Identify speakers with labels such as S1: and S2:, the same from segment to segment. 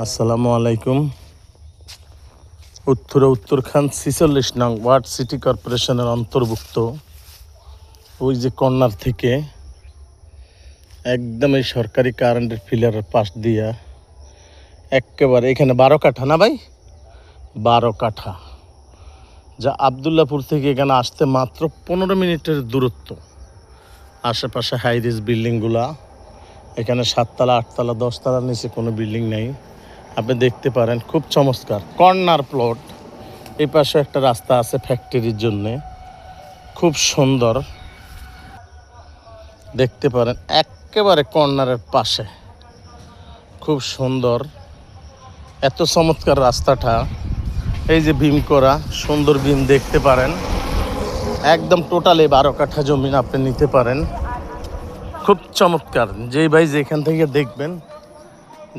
S1: আসসালামু আলাইকুম। উত্তরখান ৪৬ নং ওয়ার্ড সিটি কর্পোরেশনের অন্তর্ভুক্ত ওই যে কর্নার থেকে একদম এই সরকারি কারেন্টের পিলারের পাশ দিয়া একেবারে এখানে ১২ কাঠা না ভাই, ১২ কাঠা, যা আবদুল্লাপুর থেকে এখানে আসতে মাত্র ১৫ মিনিটের দূরত্ব। আশেপাশে হাইরিজ বিল্ডিংগুলা, এখানে ৭ তলা ৮ তলা ১০ তলার নিচে কোনো বিল্ডিং নেই। আপনি দেখতে পারেন খুব চমৎকার কর্নার প্লট। এই পাশে একটা রাস্তা আছে ফ্যাক্টরির জন্যে, খুব সুন্দর দেখতে পারেন একেবারে কর্নারের পাশে, খুব সুন্দর। এত চমৎকার রাস্তাটা, এই যে বিম করা সুন্দর বিম দেখতে পারেন, একদম টোটালি ১২ কাঠা জমি আপনি নিতে পারেন। খুব চমৎকার। যেই ভাই যেখান থেকে দেখবেন,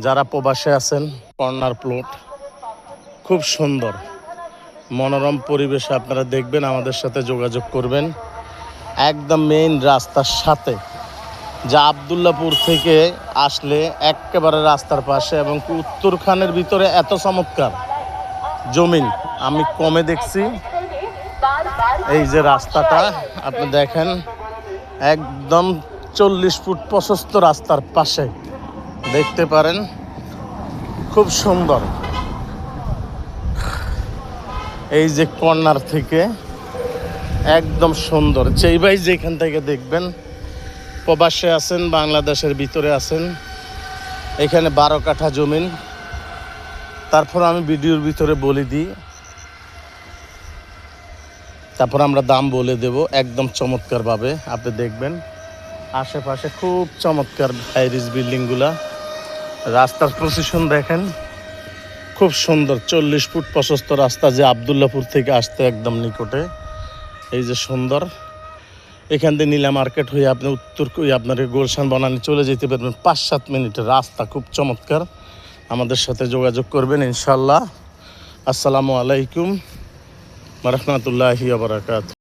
S1: যারা প্রবাসে আছেন, কর্নার প্লট খুব সুন্দর মনোরম পরিবেশে আপনারা দেখবেন, আমাদের সাথে যোগাযোগ করবেন। একদম মেইন রাস্তার সাথে, যা আবদুল্লাপুর থেকে আসলে একেবারে রাস্তার পাশে, এবং উত্তরখানের ভিতরে এত চমৎকার জমিন আমি কমে দেখছি। এই যে রাস্তাটা আপনি দেখেন, একদম ৪০ ফুট প্রশস্ত রাস্তার পাশে দেখতে পারেন, খুব সুন্দর। এই যে কর্নার থেকে একদম সুন্দর। যেই ভাই যেখান থেকে দেখবেন, প্রবাসে আছেন, বাংলাদেশের ভিতরে আছেন, এখানে ১২ কাঠা জমিন। তারপর আমি ভিডিওর ভিতরে বলে দিই, তারপর আমরা দাম বলে দেব একদম চমৎকারভাবে। আপনি দেখবেন আশেপাশে খুব চমৎকার হাইরিজ বিল্ডিংগুলা, রাস্তার পজিশন দেখেন খুব সুন্দর। ৪০ ফুট প্রশস্ত রাস্তা, যে আবদুল্লাপুর থেকে আসতে একদম নিকটে। এই যে সুন্দর, এখান থেকে নীলা মার্কেট হয়ে আপনি আপনার গুলশান বনানী চলে যেতে পারবেন ৫-৭ মিনিটের রাস্তা। খুব চমৎকার। আমাদের সাথে যোগাযোগ করবেন ইনশাল্লাহ। আসসালামু আলাইকুম ওয়া রাহমাতুল্লাহি ওয়া বারাকাতুহু।